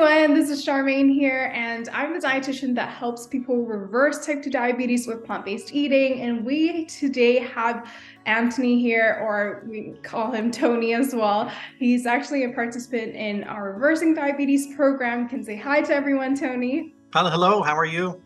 everyone, this is Charmaine here, and I'm the dietitian that helps people reverse type 2 diabetes with plant-based eating. And we today have Anthony here, or we call him Tony as well. He's actually a participant in our Reversing Diabetes program. Can say hi to everyone, Tony. Hello, how are you?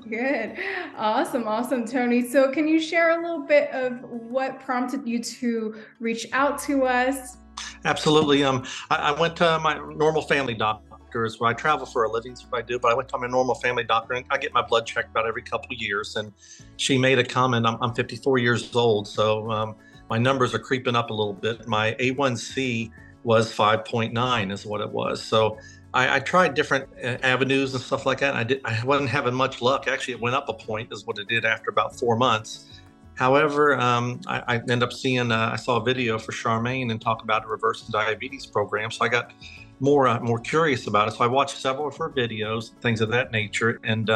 Good. Awesome, Tony. So can you share a little bit of what prompted you to reach out to us? Absolutely. I went to my normal family doctor. Is where I travel for a living. That's what I do. But I went to my normal family doctor, and I get my blood checked about every couple of years. And she made a comment. I'm 54 years old, so my numbers are creeping up a little bit. My A1C was 5.9, is what it was. So I tried different avenues and stuff like that. And I wasn't having much luck. Actually, it went up a point, is what it did after about 4 months. However, I ended up seeing, I saw a video for Charmaine and talk about a reversing diabetes program. So I got more curious about it. So I watched several of her videos, things of that nature. And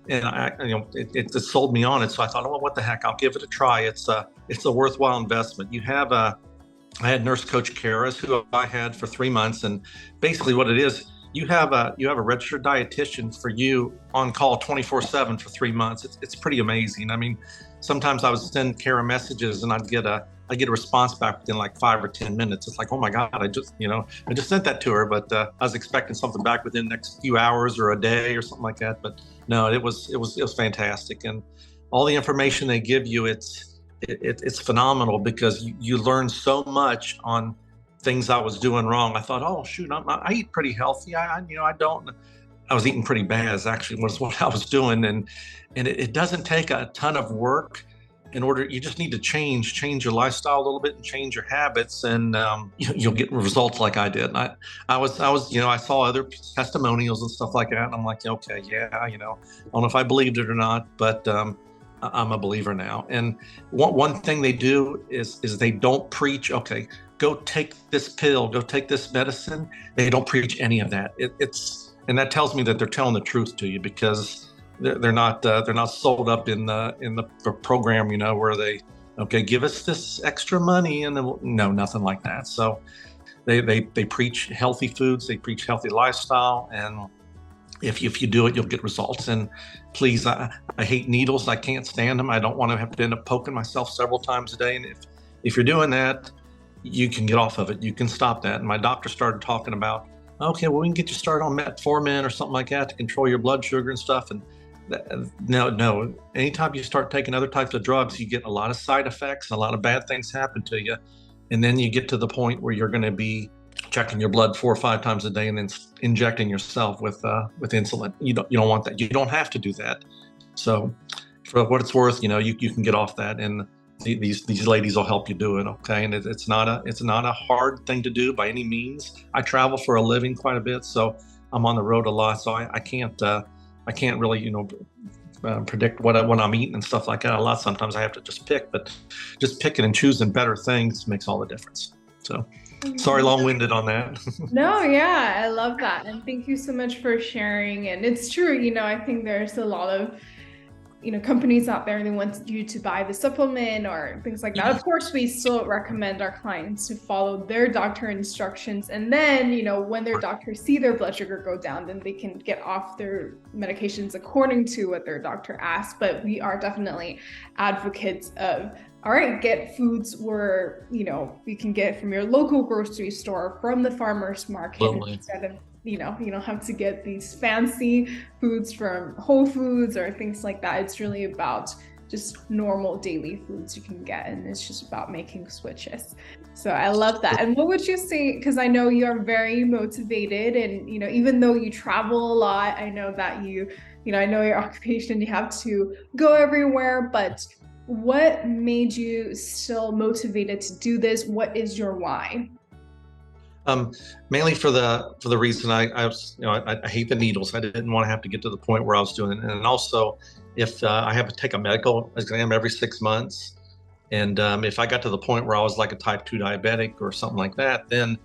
it just sold me on it. So I thought, oh, well, what the heck, I'll give it a try. It's a worthwhile investment. I had nurse coach Karis, who I had for 3 months. And basically what it is, you have a registered dietitian for you on call 24/7 for 3 months. It's pretty amazing. I mean, sometimes I would send Kara messages and I'd get a response back within like 5 or 10 minutes. It's like, oh my God, I just sent that to her, but I was expecting something back within the next few hours or a day or something like that. But no, it was fantastic. And all the information they give you, it's phenomenal, because you learn so much on things I was doing wrong. I thought, oh shoot, I eat pretty healthy. I was eating pretty bad, is actually was what I was doing. And it doesn't take a ton of work in order. You just need to change your lifestyle a little bit and change your habits, and you'll get results like I did. And I saw other testimonials and stuff like that, and I'm like, okay, yeah, I don't know if I believed it or not, but I'm a believer now. And one thing they do is they don't preach, okay, go take this pill, go take this medicine. They don't preach any of that. And that tells me that they're telling the truth to you, because they're not sold up in the program, where they, okay, give us this extra money, and then no, nothing like that. So they preach healthy foods, they preach healthy lifestyle, and if you do it, you'll get results. And please, I hate needles. I can't stand them. I don't want to have to end up poking myself several times a day. And if you're doing that, you can get off of it. You can stop that. And my doctor started talking about, okay, well, we can get you started on metformin or something like that to control your blood sugar and stuff. And no, anytime you start taking other types of drugs, you get a lot of side effects and a lot of bad things happen to you. And then you get to the point where you're going to be checking your blood 4 or 5 times a day and then injecting yourself with insulin. You don't want that. You don't have to do that. So for what it's worth, you can get off that, and these ladies will help you do it. Okay. And it's not a hard thing to do by any means. I travel for a living quite a bit, so I'm on the road a lot. So I can't really, predict what I'm eating and stuff like that a lot. Sometimes I have to just pick, but just picking and choosing better things makes all the difference. So sorry, long-winded on that. No, yeah, I love that. And thank you so much for sharing. And it's true, I think there's a lot of companies out there, they want you to buy the supplement or things like that. Of course, we still recommend our clients to follow their doctor instructions. And then, when their doctors see their blood sugar go down, then they can get off their medications according to what their doctor asks. But we are definitely advocates of, all right, get foods where, you can get from your local grocery store, from the farmer's market, instead of you don't have to get these fancy foods from Whole Foods or things like that. It's really about just normal daily foods you can get, and it's just about making switches. So I love that. And what would you say, because I know you are very motivated, and even though you travel a lot, I know that I know your occupation, you have to go everywhere, but what made you still motivated to do this? What is your why? Mainly for the reason I hate the needles. I didn't want to have to get to the point where I was doing it. And also, if I have to take a medical exam every 6 months, and if I got to the point where I was like a type 2 diabetic or something like that, then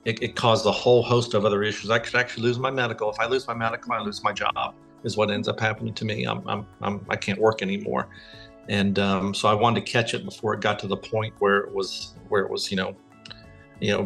it caused a whole host of other issues. I could actually lose my medical. If I lose my medical, I lose my job, is what ends up happening to me. I can't work anymore. And so I wanted to catch it before it got to the point where it was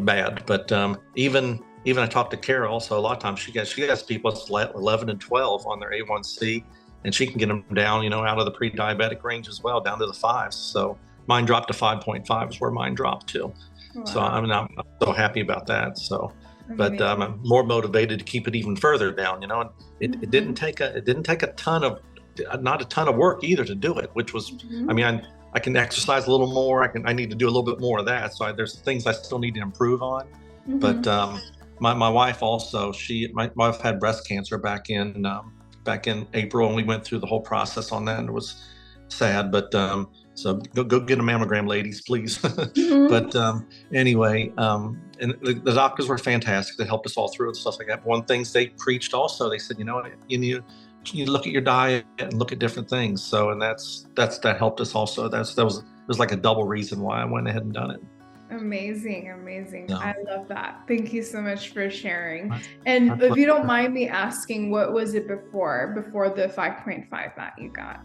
bad. But even even I talked to Kara also a lot of times. She has people it's 11 and 12 on their A1C, and she can get them down, out of the pre-diabetic range as well, down to the fives. So mine dropped to 5.5 is where mine dropped to. Wow. So I'm so happy about that. So, but I'm more motivated to keep it even further down. And it didn't take a ton of, not a ton of work either to do it, which was, I can exercise a little more. I need to do a little bit more of that. So there's things I still need to improve on. But my wife also, my wife had breast cancer back in April, and we went through the whole process on that, and it was sad. But so go get a mammogram, ladies, please. But anyway, and the doctors were fantastic. They helped us all through and stuff like that. One things they preached also, they said, you look at your diet and look at different things. So, and that helped us also. That was like a double reason why I went ahead and done it. Amazing. Yeah. I love that. Thank you so much for sharing. And if you don't mind me asking, what was it before the 5.5 that you got?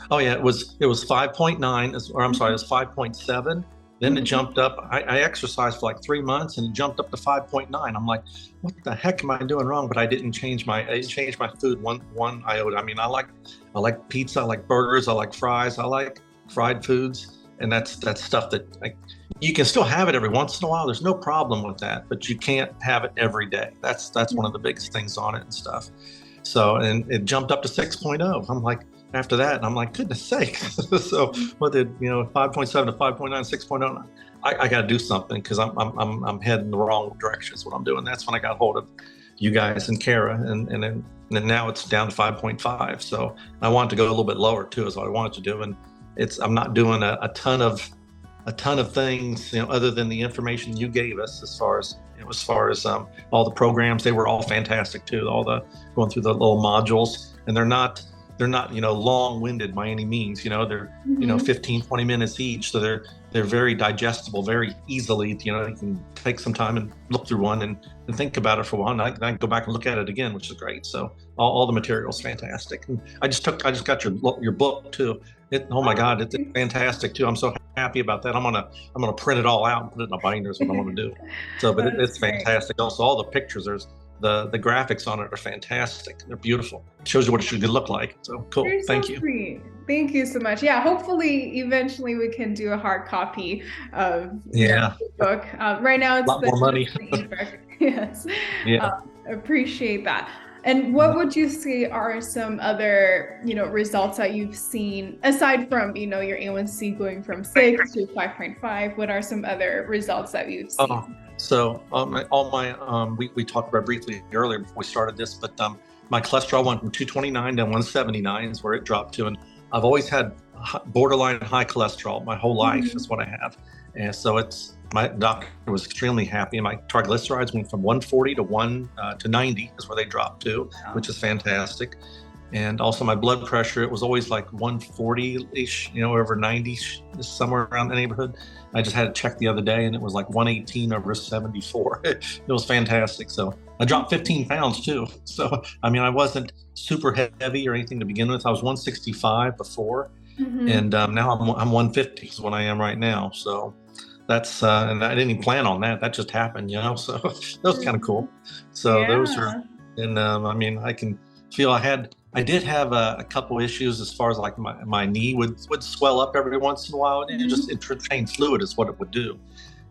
Oh yeah, it was 5.9, or I'm sorry, it was 5.7. Then it jumped up. I exercised for like 3 months, and it jumped up to 5.9. I'm like, what the heck am I doing wrong? But I didn't change my food one iota. I like pizza, I like burgers, I like fries, I like fried foods, and that's stuff that you can still have it every once in a while. There's no problem with that, but you can't have it every day. That's one of the biggest things on it and stuff. So, and it jumped up to 6.0. I'm like, after that, and I'm like, goodness sake. So what did 5.7 to 5.9, 6.0? I got to do something, because I'm heading the wrong direction is what I'm doing. That's when I got hold of you guys and Kara, and then now it's down to 5.5. So I wanted to go a little bit lower too, is what I wanted to do. And I'm not doing a ton of things, other than the information you gave us as far as all the programs. They were all fantastic too. Going through the little modules, and they're not long-winded by any means. They're 15, 20 minutes each, so they're very digestible, very easily. You can take some time and look through one and think about it for a while, and I can go back and look at it again, which is great. So all the material is fantastic. And I just got your book too. Oh my God, it's fantastic too. I'm so happy about that. I'm gonna print it all out and put it in a binder is what I want to do. So, but it's fantastic. Also, all the pictures, the graphics on it are fantastic. They're beautiful. It shows you what it should look like. So cool. Thank you. Sweet. Thank you so much. Yeah, hopefully eventually we can do a hard copy of the book. Right now it's a lot more money. Yes. Yeah. Appreciate that. And what would you say are some other, results that you've seen aside from, your A1C going from 6 to 5.5? What are some other results that you've seen? So we talked about briefly earlier before we started this, but my cholesterol went from 229 to 179 is where it dropped to. And I've always had borderline high cholesterol my whole life is what I have. And so my doctor was extremely happy. My triglycerides went from 140 to 90 is where they dropped to, which is fantastic. And also my blood pressure, it was always like 140-ish, over 90, somewhere around the neighborhood. I just had to check the other day, and it was like 118 over 74. It was fantastic. So I dropped 15 pounds too. So, I wasn't super heavy or anything to begin with. I was 165 before, and now I'm 150 is what I am right now. So that's, and I didn't even plan on that. That just happened, so that was kind of cool. So those are, and I can feel I did have a couple issues as far as like my knee would swell up every once in a while, and it just retained fluid is what it would do.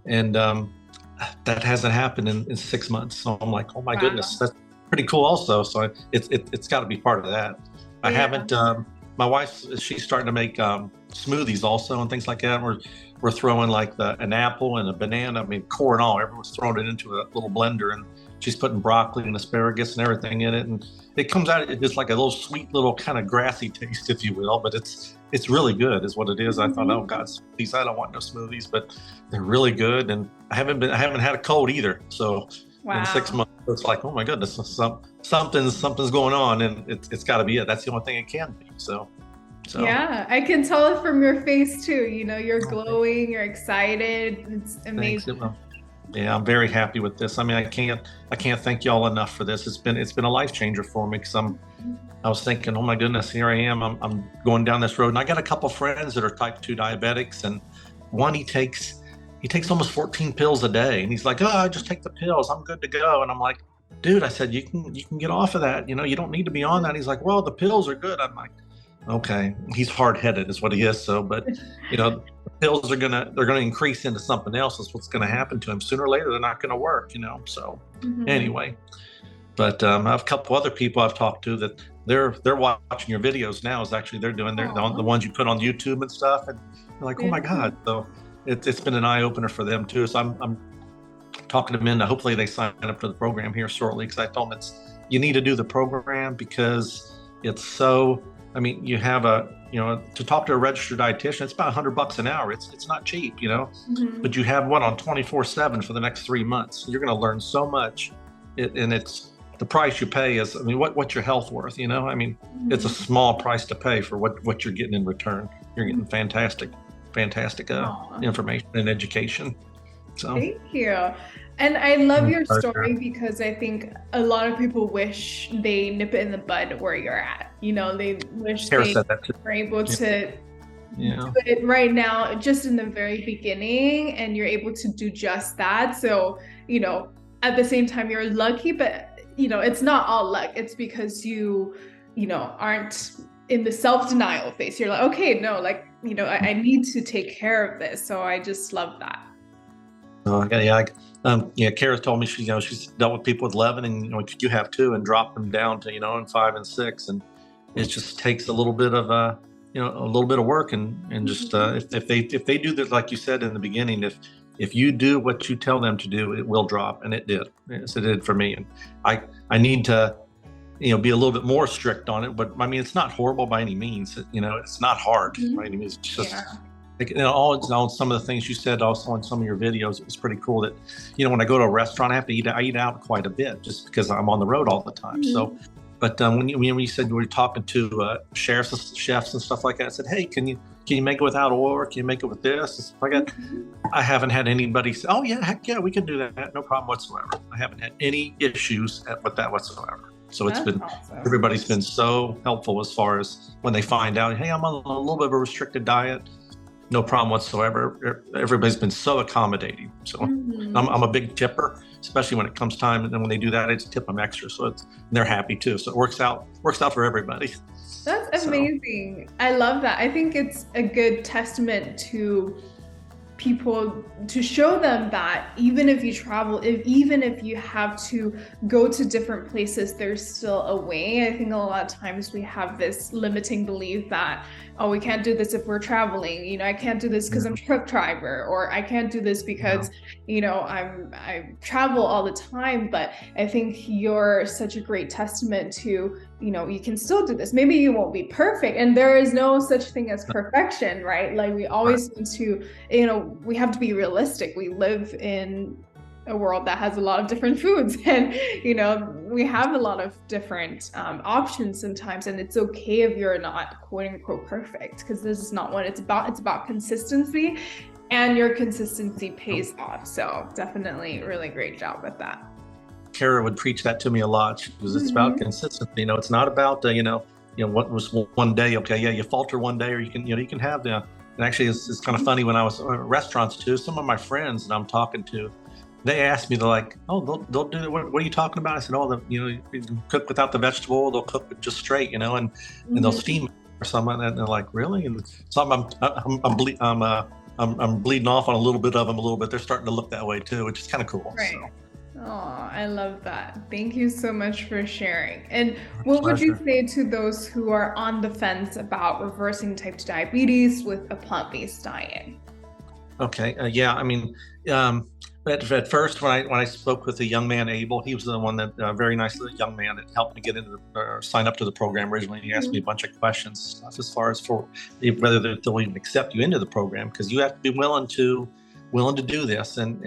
And that hasn't happened in 6 months. So I'm like, oh my goodness, that's pretty cool also. So it's got to be part of that. I haven't, my wife, she's starting to make smoothies also and things like that. We're throwing like an apple and a banana, core and all, everyone's throwing it into a little blender, and she's putting broccoli and asparagus and everything in it. And it comes out, it's like a little sweet little kind of grassy taste, if you will, but it's really good is what it is. I thought, oh God, smoothies, I don't want no smoothies, but they're really good. And I haven't had a cold either. So in 6 months, it's like, oh my goodness, something's going on, and it's gotta be it. That's the only thing it can be. So. Yeah, I can tell it from your face too. You're glowing, you're excited. It's amazing. Thanks. Yeah, I'm very happy with this. I can't thank y'all enough for this. It's been a life changer for me, because I was thinking, oh my goodness, here I am. I'm going down this road, and I got a couple friends that are type 2 diabetics, and one, he takes he takes almost 14 pills a day, and he's like, oh, I just take the pills, I'm good to go. And I'm like, dude, I said, you can get off of that, you don't need to be on that. He's like, well, the pills are good. I'm like, okay, he's hard-headed is what he is. So, but the pills they're gonna increase into something else. That's what's gonna happen to him sooner or later. They're not gonna work, so anyway. But I have a couple other people I've talked to that they're watching your videos now. Is actually they're doing the ones you put on YouTube and stuff, and they're like, oh my God. So it's been an eye opener for them too. So I'm talking to them into, hopefully they sign up for the program here shortly, because I told them you need to do the program because it's so. I mean, you have to talk to a registered dietitian, it's about $100 an hour. It's not cheap, but you have one on 24/7 for the next 3 months. You're going to learn so much, and it's the price you pay is, I mean, what's your health worth? I mean, it's a small price to pay for what you're getting in return. You're getting fantastic information and education. So thank you. And I love your story because I think a lot of people wish they nip it in the bud where you're at. They wish they were able to do it right now, just in the very beginning, and you're able to do just that. So, at the same time, you're lucky, but it's not all luck. It's because you aren't in the self-denial phase. You're like, okay, no, I need to take care of this. So I just love that. Kara told me she's dealt with people with 11, and you have 2, and dropped them down to in 5 and 6, and it just takes a little bit of a little bit of work, and just if they do this, like you said in the beginning, if you do what you tell them to do, it will drop, and it did. Yes, it did for me, and I need to be a little bit more strict on it. But I mean, it's not horrible by any means. It's not hard by any means. It's just. All some of the things you said also on some of your videos, it was pretty cool that, when I go to a restaurant, I eat out quite a bit just because I'm on the road all the time. So, but when you said you were talking to chefs and stuff like that, I said, hey, can you make it without oil? Can you make it with this? And stuff like that. I haven't had anybody say, oh yeah, heck yeah, we can do that. No problem whatsoever. I haven't had any issues with that whatsoever. So it's been awesome. Everybody's been so helpful as far as when they find out, hey, I'm on a little bit of a restricted diet. No problem whatsoever. Everybody's been so accommodating. So I'm a big tipper, especially when it comes time. And then when they do that, I just tip them extra. So they're happy too. So it works out for everybody. That's amazing. I love that. I think it's a good testament to people to show them that even if you travel, even if you have to go to different places, there's still a way. I think a lot of times we have this limiting belief that, oh, we can't do this if we're traveling. I can't do this because I'm a truck driver, or I can't do this because, I travel all the time. But I think you're such a great testament to, you can still do this. Maybe you won't be perfect, and there is no such thing as perfection, right? Like we always need to, we have to be realistic. We live in a world that has a lot of different foods, and we have a lot of different options sometimes, and it's okay if you're not quote unquote perfect, because this is not what it's about. It's about consistency, and your consistency pays off. So definitely really great job with that. Kara would preach that to me a lot. It's about consistency. It's not about what was one day. Okay, yeah, you falter one day, or you can have the. And actually, it's kind of funny when I was at restaurants too. Some of my friends that I'm talking to, they asked me, they're like, oh, they'll do it. What are you talking about? I said, oh, you can cook without the vegetable. They'll cook it just straight, and they'll steam it or something like that. And they're like, really? And so I'm bleeding off on a little bit of them a little bit. They're starting to look that way too, which is kind of cool. Right. So. Oh, I love that. Thank you so much for sharing. And what would you say to those who are on the fence about reversing type 2 diabetes with a plant-based diet? Okay. Yeah. I mean, at first, when I spoke with the young man, Abel, he was the one that very nice young man that helped me get into sign up to the program originally. He asked me a bunch of questions as far as for whether they'll even accept you into the program, because you have to be willing to do this, and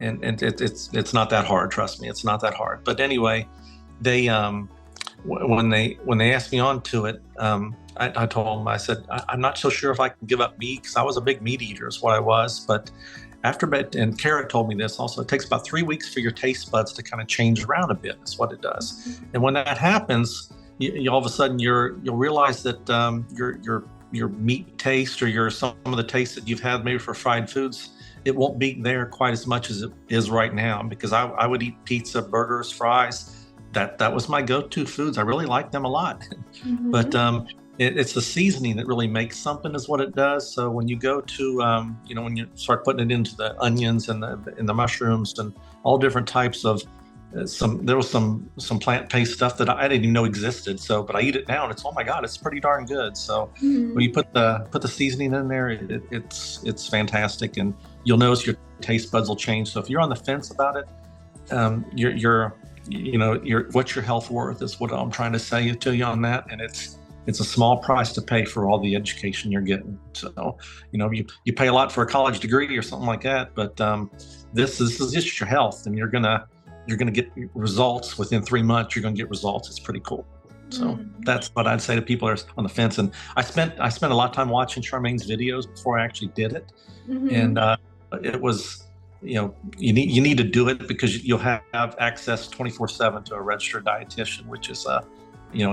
it's not that hard. Trust me, it's not that hard. But anyway, they when they asked me onto it, I told them, I said, I'm not so sure if I can give up meat, because I was a big meat eater, is what I was. But after, and Kara told me this also, it takes about 3 weeks for your taste buds to kind of change around a bit. Is what it does. And when that happens, you all of a sudden you'll realize that your meat taste, or some of the taste that you've had maybe for fried foods, it won't be there quite as much as it is right now, because I would eat pizza, burgers, fries. That was my go-to foods. I really like them a lot. But it's the seasoning that really makes something, is what it does. So when you go to, when you start putting it into the onions and the mushrooms and all different types of there was some plant-based stuff that I didn't even know existed. So, but I eat it now, and it's, oh my God, it's pretty darn good. So when you put the seasoning in there, it's fantastic, and you'll notice your taste buds will change. So if you're on the fence about it, what's your health worth is what I'm trying to say to you on that, and it's a small price to pay for all the education you're getting. So, you pay a lot for a college degree or something like that, but this is just your health, and you're gonna get results within 3 months. You're gonna get results. It's pretty cool. So that's what I'd say to people who are on the fence. And I spent a lot of time watching Charmaine's videos before I actually did it, and it was. You need to do it because you'll have access 24/7 to a registered dietitian, which is a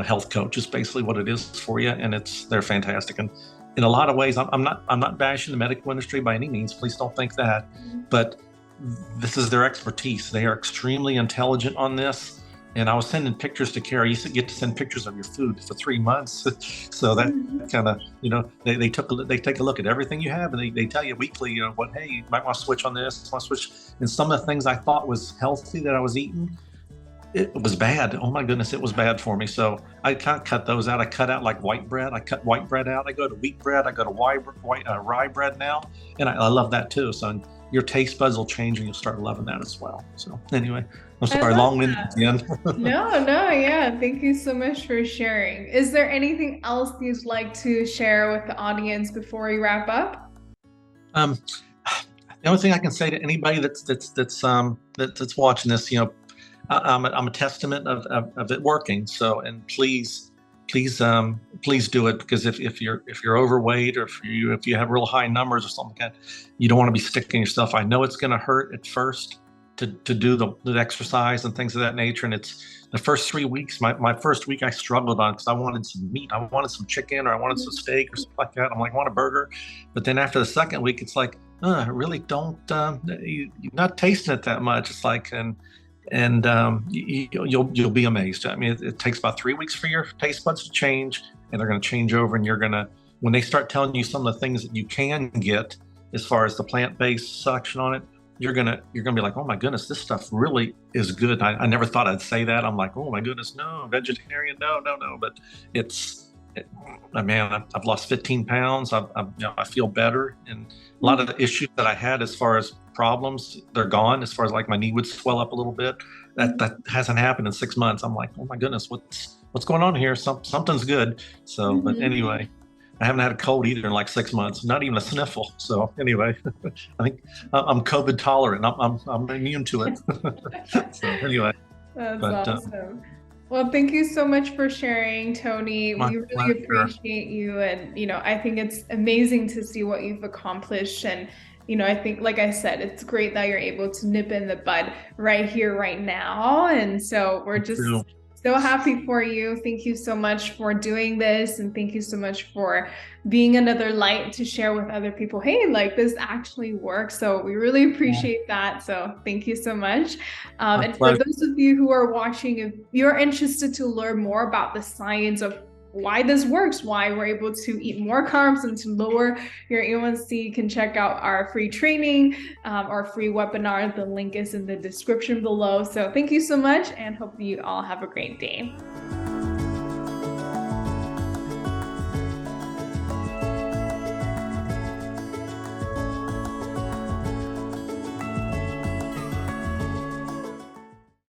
health coach is basically what it is for you, and they're fantastic. And in a lot of ways, I'm not bashing the medical industry by any means. Please don't think that, but this is their expertise. They are extremely intelligent on this. And I was sending pictures to Kara. You get to send pictures of your food for 3 months. So that kind of, they take a look at everything you have, and they tell you weekly, hey, you might want to switch on this, want to switch. And some of the things I thought was healthy that I was eating, it was bad. Oh my goodness, it was bad for me. So I kind of cut those out. I cut out like white bread. I cut white bread out. I go to wheat bread. I go to rye bread now. And I love that too. So your taste buds will change, and you'll start loving that as well. So anyway, I'm sorry, long-winded again. No, yeah. Thank you so much for sharing. Is there anything else you'd like to share with the audience before we wrap up? The only thing I can say to anybody that's watching this, I'm a testament of it working. So, and please do it, because if you're overweight, or if you have real high numbers or something like that, you don't want to be sticking yourself. I know it's going to hurt at first to do the exercise and things of that nature. And it's the first 3 weeks, my first week I struggled on, because I wanted some meat. I wanted some chicken, or I wanted some steak or something like that. I'm like, I want a burger. But then after the second week, it's like, I really don't, you're not tasting it that much. It's like, and you'll be amazed. I mean, it takes about 3 weeks for your taste buds to change, and they're going to change over. And when they start telling you some of the things that you can get as far as the plant-based section on it, you're gonna be like, oh my goodness, this stuff really is good. I never thought I'd say that. I'm like, oh my goodness, no, vegetarian, no. But I've lost 15 pounds. I feel better, and a lot of the issues that I had as far as problems, they're gone. As far as like my knee would swell up a little bit, that hasn't happened in 6 months. I'm like, oh my goodness, what's going on here? Something's good. So, but anyway, I haven't had a cold either in like 6 months, not even a sniffle. So anyway, I think I'm COVID tolerant. I'm immune to it. So anyway. That's awesome. Well, thank you so much for sharing, Tony. We really appreciate you. And, I think it's amazing to see what you've accomplished. And, I think, like I said, it's great that you're able to nip in the bud right here, right now. And so we're just so happy for you. Thank you so much for doing this. And thank you so much for being another light to share with other people. Hey, like this actually works. So we really appreciate that. So thank you so much. And for those of you who are watching, if you're interested to learn more about the science of why this works, why we're able to eat more carbs and to lower your A1C, you can check out our free training, our free webinar. The link is in the description below. So thank you so much, and hope you all have a great day.